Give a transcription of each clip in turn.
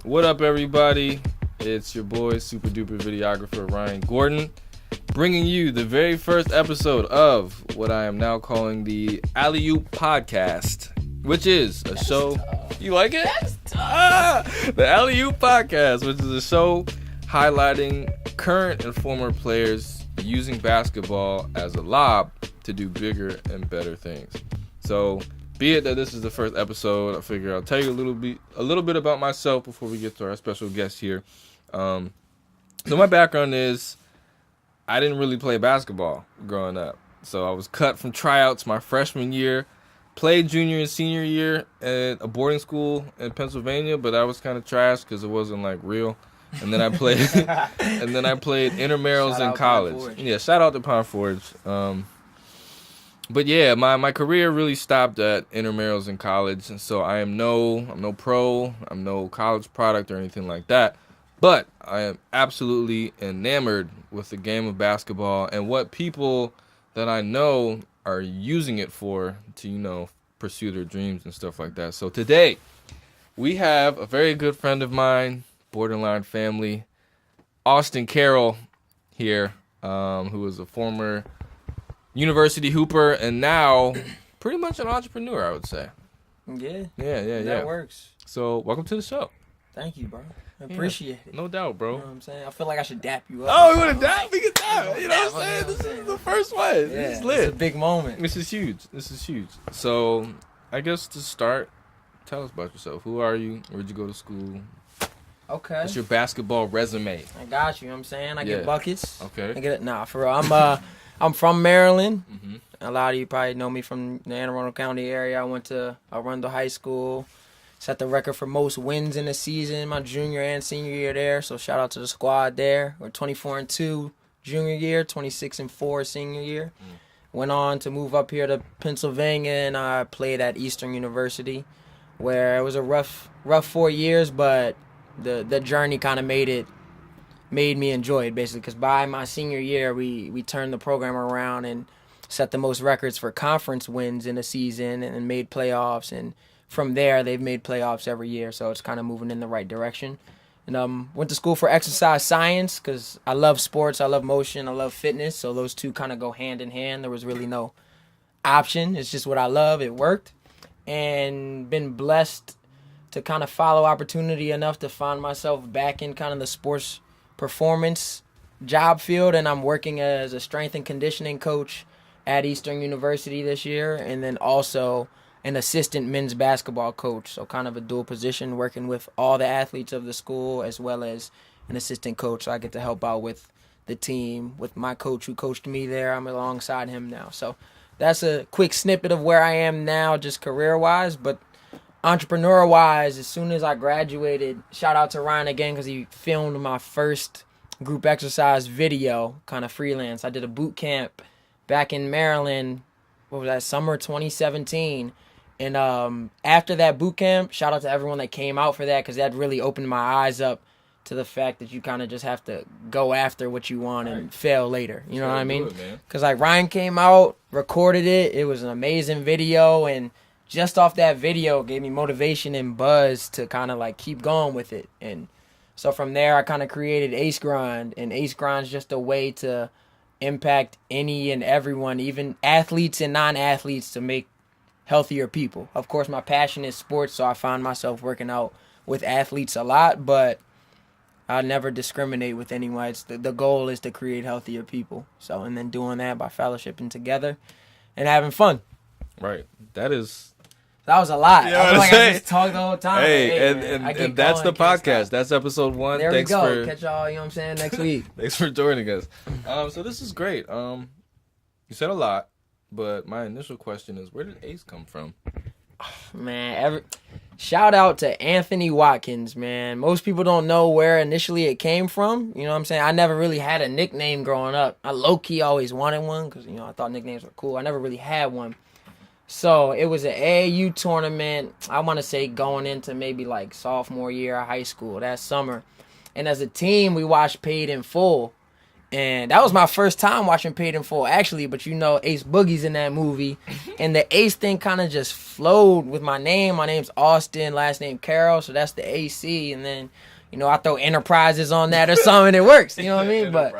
What up, everybody? It's your boy, super duper videographer Ryan Gordon, bringing you the very first episode of what I am now calling the ALLEEEEEYY podcast, which is a show. You like it? The ALLEEEEEYY podcast, which is a show highlighting current and former players using basketball as a lob to do bigger and better things. So, be it that this is the first episode, I figure I'll tell you a little bit about myself before we get to our special guest here. So my background is I didn't really play basketball growing up. So I was cut from tryouts my freshman year, played junior and senior year at a boarding school in Pennsylvania, but that was kind of trash because it wasn't like real. And then I played intramurals in college. Yeah, shout out to Pine Forge. But yeah, my career really stopped at intramurals in college, and so I'm no pro, I'm no college product or anything like that. But I am absolutely enamored with the game of basketball and what people that I know are using it for to, pursue their dreams and stuff like that. So today, we have a very good friend of mine, borderline family, Austin Carroll here, who is a former university hooper and now pretty much an entrepreneur, I would say. Yeah. That works. So, welcome to the show. Thank you, bro. I appreciate it. No doubt, bro. You know what I'm saying? I feel like I should dap you up. Oh, you want to dap? We can dap. You know what I'm saying? This is the first one. Yeah, this is lit. It's a big moment. This is huge. So, I guess to start, tell us about yourself. Who are you? Where'd you go to school? Okay. What's your basketball resume? I got you. You know what I'm saying? I get buckets. Okay. I get it. Nah, for real. I'm from Maryland. Mm-hmm. A lot of you probably know me from the Anne Arundel County area. I went to Arundel High School. Set the record for most wins in a season my junior and senior year there. So shout out to the squad there. We're 24-2 junior year, 26-4 senior year. Went on to move up here to Pennsylvania, and I played at Eastern University, where it was a rough 4 years, but the journey kind of made me enjoy it, basically, because by my senior year, we turned the program around and set the most records for conference wins in a season and made playoffs. And from there, they've made playoffs every year, so it's kind of moving in the right direction. And went to school for exercise science because I love sports, I love motion, I love fitness, so those two kind of go hand in hand. There was really no option. It's just what I love. It worked. And been blessed to kind of follow opportunity enough to find myself back in kind of the sports performance job field, and I'm working as a strength and conditioning coach at Eastern University this year, and then also an assistant men's basketball coach, so kind of a dual position, working with all the athletes of the school as well as an assistant coach. So I get to help out with the team, with my coach who coached me there. I'm alongside him now. So that's a quick snippet of where I am now, just career-wise, but entrepreneur-wise, as soon as I graduated, shout out to Ryan again because he filmed my first group exercise video, kind of freelance. I did a boot camp back in Maryland, what was that, summer 2017. And after that boot camp, shout out to everyone that came out for that because that really opened my eyes up to the fact that you kind of just have to go after what you want and fail later. You know what I mean? Because like Ryan came out, recorded it. It was an amazing video, and just off that video gave me motivation and buzz to kind of like keep going with it. And so from there, I kind of created Ace Grind, and Ace Grind is just a way to impact any and everyone, even athletes and non-athletes, to make healthier people. Of course, my passion is sports, so I find myself working out with athletes a lot, but I never discriminate with anyone. It's the goal is to create healthier people. So, and then doing that by fellowshipping together and having fun. Right. That was a lot. Yeah, I feel like I just talked the whole time. Hey, and that's the podcast. That's episode 1. There we go. Catch y'all, you know what I'm saying, next week. Thanks for joining us. So this is great. You said a lot, but my initial question is, where did Ace come from? Man, shout out to Anthony Watkins, man. Most people don't know where initially it came from. You know what I'm saying? I never really had a nickname growing up. I low-key always wanted one because, I thought nicknames were cool. I never really had one. So it was an AAU tournament, I want to say going into maybe like sophomore year of high school that summer. And as a team, we watched Paid in Full. And that was my first time watching Paid in Full, actually. But you know, Ace Boogie's in that movie. And the Ace thing kind of just flowed with my name. My name's Austin, last name Carroll. So that's the AC. And then, you know, I throw Enterprises on that or something. It works. You know what I mean? But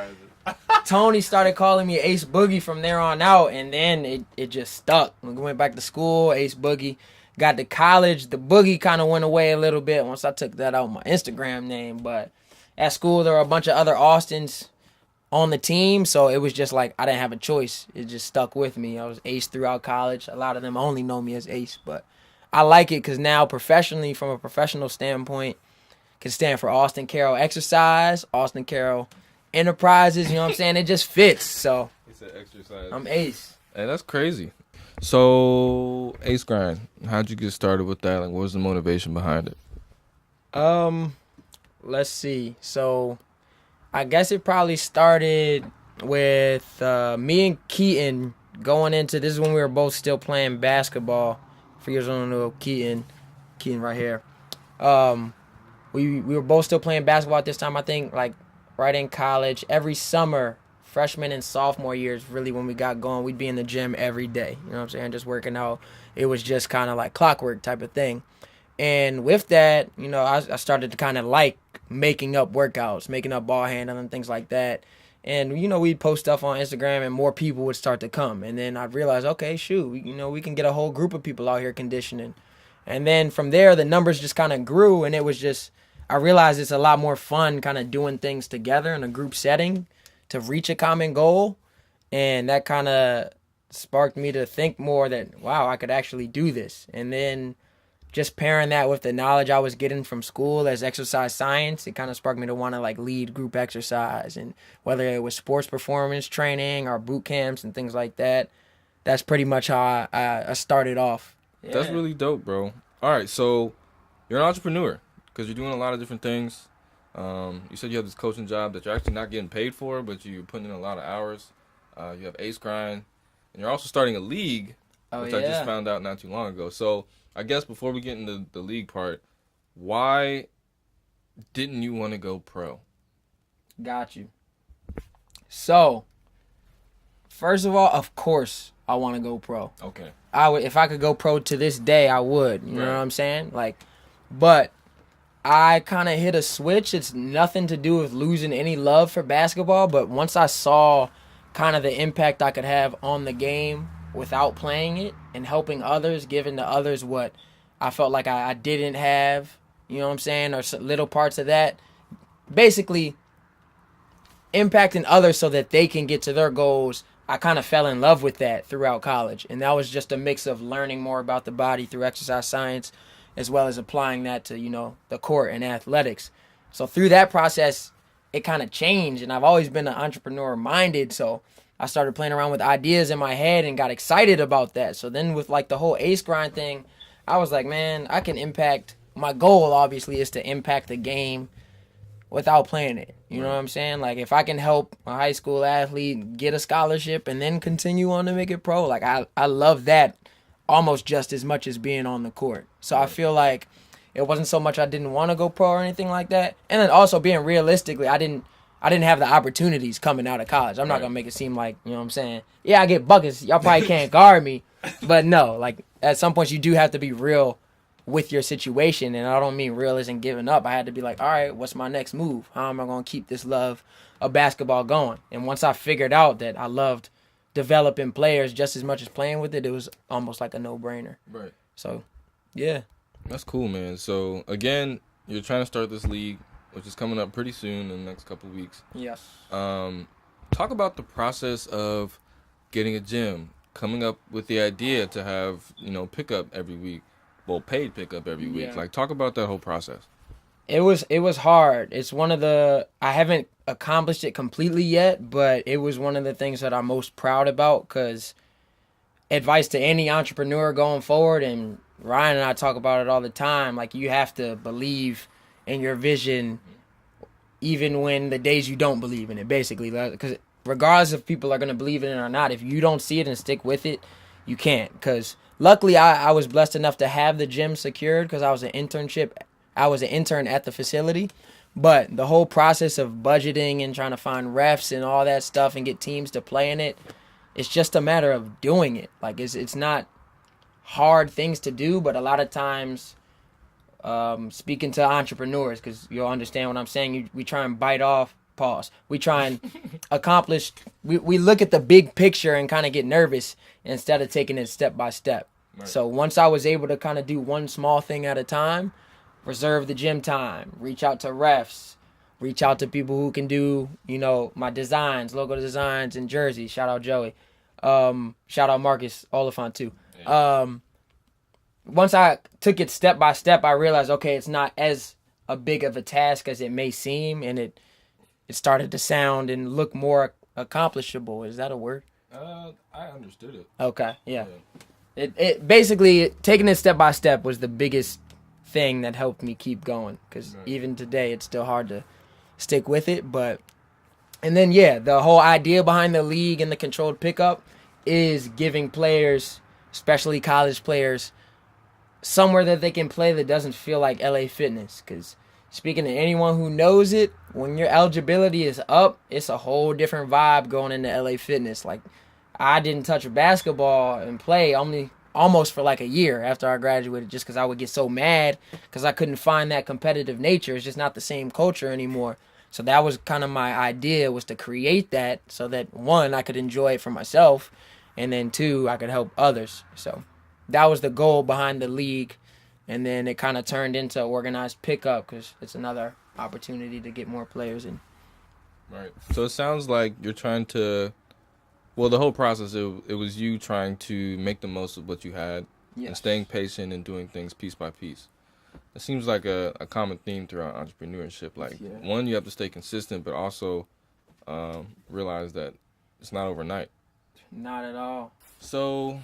Tony started calling me Ace Boogie from there on out. And then it just stuck. We went back to school, Ace Boogie. Got to college. The Boogie kind of went away a little bit once I took that out of my Instagram name. But at school, there were a bunch of other Austins on the team, so it was just like I didn't have a choice. It just stuck with me. I was Ace throughout college. A lot of them only know me as Ace, but I like it because now professionally, from a professional standpoint, can stand for Austin Carroll Exercise, Austin Carroll Enterprises. You know what I'm saying? It just fits. So He said exercise. I'm Ace. Hey, that's crazy. So Ace Grind, how'd you get started with that? Like, what was the motivation behind it? Let's see. So I guess it probably started with me and Keaton going into, this is when we were both still playing basketball. For years don't know Keaton right here. We were both still playing basketball at this time. I think like right in college, every summer, freshman and sophomore years, really when we got going, we'd be in the gym every day. You know what I'm saying? Just working out. It was just kind of like clockwork type of thing. And with that, you know, I started to kind of like making up workouts, making up ball handling, things like that. And, you know, we'd post stuff on Instagram and more people would start to come. And then I'd realize, okay, shoot, we can get a whole group of people out here conditioning. And then from there, the numbers just kind of grew. And it was just, I realized it's a lot more fun kind of doing things together in a group setting to reach a common goal. And that kind of sparked me to think more that, wow, I could actually do this. And then just pairing that with the knowledge I was getting from school as exercise science, it kind of sparked me to want to like lead group exercise. And whether it was sports performance training or boot camps and things like that, that's pretty much how I started off. Yeah. That's really dope, bro. All right, so you're an entrepreneur because you're doing a lot of different things. You said you have this coaching job that you're actually not getting paid for, but you're putting in a lot of hours. You have Ace Grind, and you're also starting a league, which I just found out not too long ago. So I guess before we get into the league part, why didn't you want to go pro? Got you. So, first of all, of course, I want to go pro. Okay. I would, if I could go pro to this day, I would. You know what I'm saying? Like, but I kind of hit a switch. It's nothing to do with losing any love for basketball, but once I saw kind of the impact I could have on the game without playing it and helping others, giving to others what I felt like I didn't have, you know what I'm saying, or little parts of that, basically impacting others so that they can get to their goals. I kind of fell in love with that throughout college, and that was just a mix of learning more about the body through exercise science as well as applying that to, you know, the court and athletics. So through that process, it kind of changed, and I've always been an entrepreneur-minded, so I started playing around with ideas in my head and got excited about that. So then with like the whole Ace Grind thing, I was like, man, I can impact. My goal obviously is to impact the game without playing it. You know what I'm saying? Like if I can help a high school athlete get a scholarship and then continue on to make it pro, like I love that almost just as much as being on the court. So I feel like it wasn't so much I didn't want to go pro or anything like that. And then also being realistically, I didn't have the opportunities coming out of college. I'm not going to make it seem like, you know what I'm saying? Yeah, I get buckets. Y'all probably can't guard me. But no, like at some points you do have to be real with your situation. And I don't mean real isn't giving up. I had to be like, all right, what's my next move? How am I going to keep this love of basketball going? And once I figured out that I loved developing players just as much as playing with it, it was almost like a no-brainer. Right. So, yeah. That's cool, man. So, again, you're trying to start this league, which is coming up pretty soon in the next couple of weeks. Yes. Talk about the process of getting a gym, coming up with the idea to have, you know, pickup every week, well, paid pickup every week. Yeah. Like, talk about that whole process. It was hard. It's one of the, I haven't accomplished it completely yet, but it was one of the things that I'm most proud about, because advice to any entrepreneur going forward, and Ryan and I talk about it all the time, like you have to believe in your vision even when the days you don't believe in it, basically. Because regardless if people are going to believe in it or not, if you don't see it and stick with it, you can't. Because luckily I was blessed enough to have the gym secured because I was an intern at the facility. But the whole process of budgeting and trying to find refs and all that stuff and get teams to play in it, it's just a matter of doing it. Like it's not hard things to do, but a lot of times, speaking to entrepreneurs, because you'll understand what I'm saying, we try and bite off, pause. We try and accomplish, we look at the big picture and kind of get nervous instead of taking it step by step. Right. So once I was able to kind of do one small thing at a time, reserve the gym time, reach out to refs, reach out to people who can do, my designs, logo designs and jerseys. Shout out Joey. Shout out Marcus Oliphant too. Yeah. Once I took it step by step, I realized, okay, it's not as a big of a task as it may seem, and it started to sound and look more accomplishable. Is that a word? I understood it. Okay, yeah. It basically, taking it step by step was the biggest thing that helped me keep going, because even today it's still hard to stick with it. And then the whole idea behind the league and the controlled pickup is giving players, especially college players, somewhere that they can play that doesn't feel like LA Fitness. Because speaking to anyone who knows it, when your eligibility is up, it's a whole different vibe going into LA Fitness. Like, I didn't touch basketball and play almost for like a year after I graduated, just because I would get so mad because I couldn't find that competitive nature. It's just not the same culture anymore. So that was kind of my idea, was to create that so that, one, I could enjoy it for myself, and then two, I could help others. So that was the goal behind the league. And then it kind of turned into organized pickup, because it's another opportunity to get more players in. Right. So it sounds like you're trying to, well, the whole process, it was you trying to make the most of what you had, and staying patient and doing things piece by piece. It seems like a common theme throughout entrepreneurship. Like, one, you have to stay consistent, but also realize that it's not overnight. Not at all. So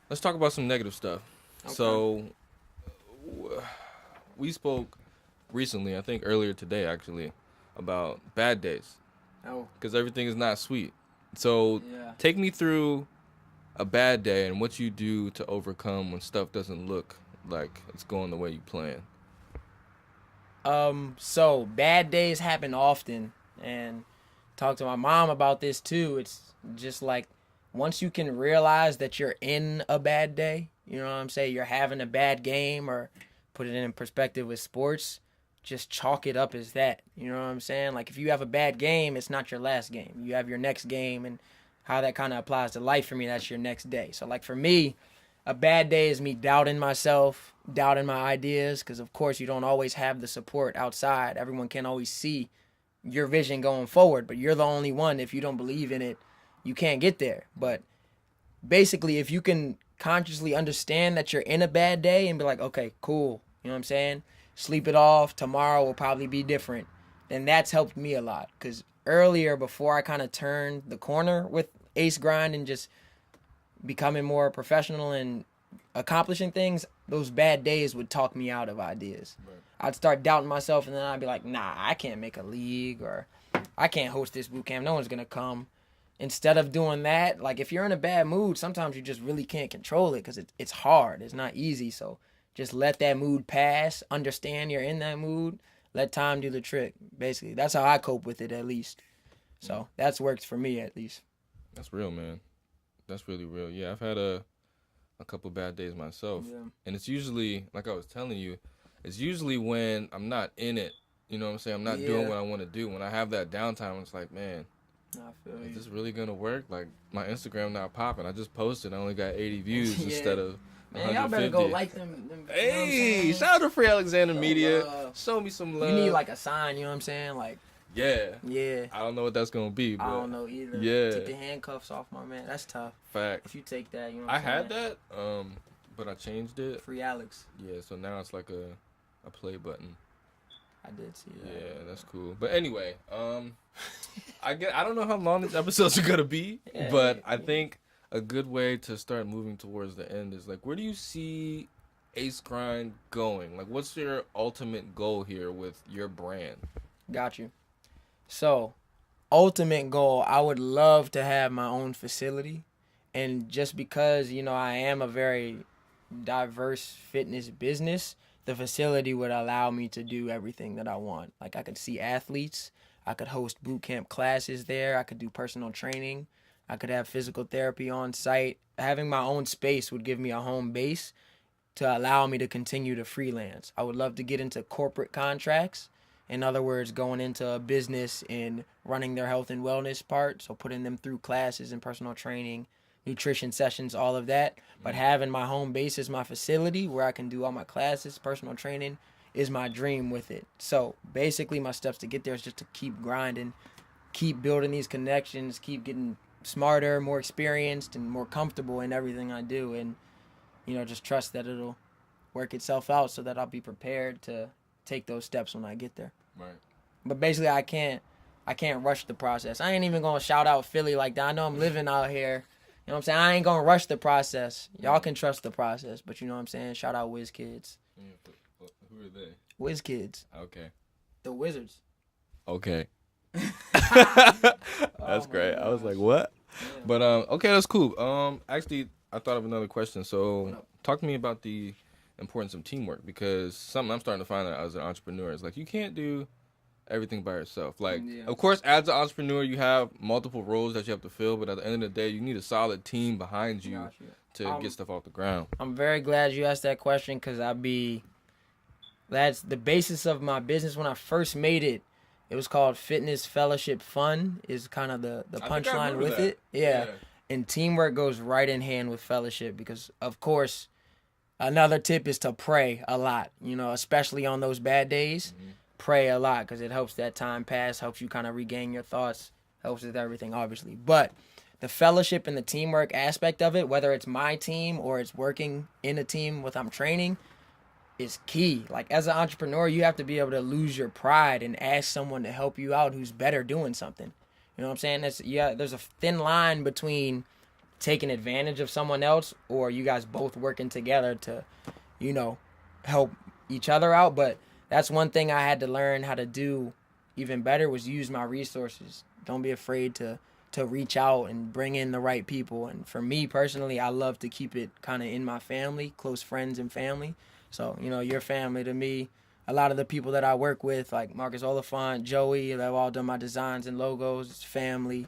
let's talk about some negative stuff. Okay. So we spoke recently, I think earlier today actually, about bad days. Oh. Because everything is not sweet. So take me through a bad day and what you do to overcome when stuff doesn't look like it's going the way you plan. So bad days happen often, and talk to my mom about this too. It's just like, once you can realize that you're in a bad day, you know what I'm saying, you're having a bad game, or put it in perspective with sports, just chalk it up as that. You know what I'm saying? Like, if you have a bad game, it's not your last game. You have your next game, and how that kind of applies to life for me, that's your next day. So, like, for me, a bad day is me doubting myself, doubting my ideas, because, of course, you don't always have the support outside. Everyone can't always see your vision going forward, but you're the only one. If you don't believe in it, you can't get there. But basically, if you can consciously understand that you're in a bad day and be like, okay, cool, you know what I'm saying? Sleep it off. Tomorrow will probably be different. Then that's helped me a lot. Because earlier, before I kind of turned the corner with Ace Grind and just becoming more professional and accomplishing things, those bad days would talk me out of ideas. Right. I'd start doubting myself, and then I'd be like, nah, I can't make a league, or I can't host this boot camp. No one's going to come. Instead of doing that, like, if you're in a bad mood, sometimes you just really can't control it, because it's hard. It's not easy. So just let that mood pass. Understand you're in that mood. Let time do the trick. Basically, that's how I cope with it, at least. So that's worked for me, at least. That's real, man. That's really real. Yeah, I've had a couple bad days myself. Yeah. And it's usually, like I was telling you, it's usually when I'm not in it. You know what I'm saying? I'm not doing what I want to do. When I have that downtime, it's like, man, is this really going to work? Like, my Instagram not popping. I just posted. I only got 80 views instead of 150. Man, y'all better go like them hey, shout out to Free Alexander Media. Show me some love. You need, like, a sign, you know what I'm saying? Like, yeah. I don't know what that's going to be. But I don't know either. Yeah. Take the handcuffs off, my man. That's tough. Fact. If you take that, you know what I I'm saying? had that, but I changed it. Free Alex. Yeah, so now it's like a play button. I did see that. Yeah, that's cool. But anyway, I don't know how long these episodes are gonna be, but I think a good way to start moving towards the end is, like, where do you see Ace Grind going? Like, what's your ultimate goal here with your brand? Got you. So, ultimate goal, I would love to have my own facility. And just because, I am a very diverse fitness business, the facility would allow me to do everything that I want. Like I could see athletes, I could host boot camp classes there, I could do personal training, I could have physical therapy on site. Having my own space would give me a home base to allow me to continue to freelance. I would love to get into corporate contracts. In other words, going into a business and running their health and wellness part, so putting them through classes and personal training, nutrition sessions, all of that. But having my home base as my facility where I can do all my classes, personal training, is my dream with it. So basically my steps to get there is just to keep grinding, keep building these connections, keep getting smarter, more experienced, and more comfortable in everything I do. And, you know, just trust that it'll work itself out so that I'll be prepared to take those steps when I get there. Right. But basically I can't rush the process. I ain't even gonna shout out Philly like that. I know I'm living out here. You know what I'm saying? I ain't gonna rush the process. Y'all can trust the process, but you know what I'm saying? Shout out Wiz Kids. Yeah, who are they? Wiz Kids. Okay. The Wizards. Okay. That's great. gosh. I was like, what? Yeah. But okay, that's cool. Actually, I thought of another question. So, talk to me about the importance of teamwork, because something I'm starting to find out as an entrepreneur is like you can't do everything by yourself. Like, of course, as an entrepreneur, you have multiple roles that you have to fill, but at the end of the day, you need a solid team behind you to get stuff off the ground. I'm very glad you asked that question because that's the basis of my business. When I first made it, it was called Fitness Fellowship Fun, is kind of the punchline with it. Yeah. And teamwork goes right in hand with fellowship because, of course, another tip is to pray a lot, you know, especially on those bad days. Mm-hmm. Pray a lot because it helps that time pass, helps you kind of regain your thoughts, helps with everything, obviously. But the fellowship and the teamwork aspect of it, whether it's my team or it's working in a team with I'm training, is key. Like, as an entrepreneur, you have to be able to lose your pride and ask someone to help you out who's better doing something. You know what I'm saying? There's a thin line between taking advantage of someone else or you guys both working together to, you know, help each other out. But that's one thing I had to learn how to do even better, was use my resources. Don't be afraid to reach out and bring in the right people. And for me personally, I love to keep it kind of in my family, close friends and family. So, you know, your family to me, a lot of the people that I work with, like Marcus Oliphant, Joey, they've all done my designs and logos. It's family.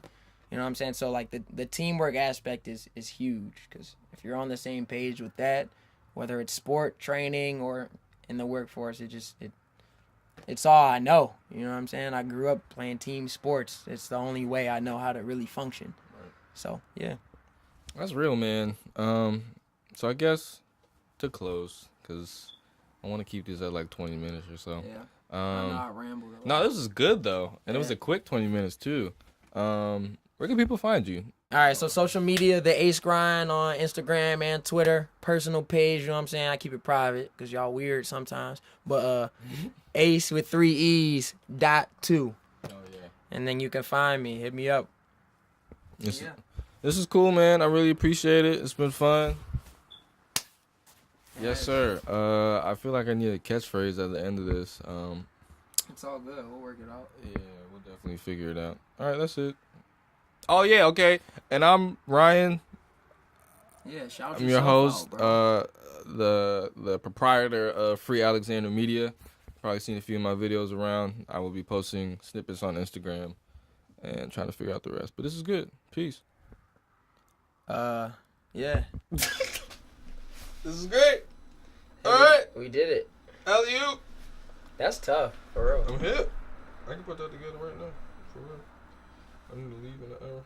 You know what I'm saying? So, like, the teamwork aspect is huge, because if you're on the same page with that, whether it's sport, training, or in the workforce, it's all I know. You know what I'm saying? I grew up playing team sports. It's the only way I know how to really function. Right. So, yeah. That's real, man. So I guess to close, because I want to keep these at like 20 minutes or so. Yeah. I know I rambled a lot. No, this is good, though. And it was a quick 20 minutes, too. Where can people find you? All right, so social media, The Ace Grind on Instagram and Twitter. Personal page, you know what I'm saying? I keep it private because y'all weird sometimes. But Ace with 3 E's .2. Oh, yeah. And then you can find me. Hit me up. This is cool, man. I really appreciate it. It's been fun. Yes, sir. I feel like I need a catchphrase at the end of this. It's all good. We'll work it out. Yeah, we'll definitely figure it out. All right, that's it. Oh, yeah, okay. And I'm Ryan. Yeah, shout out. I'm your host, out, the proprietor of Free Alexander Media. Probably seen a few of my videos around. I will be posting snippets on Instagram and trying to figure out the rest. But this is good. Peace. Yeah. This is great. All right. We did it. Alley-oop. That's tough, for real. I'm hip. I can put that together right now. For real. I need to leave in an hour.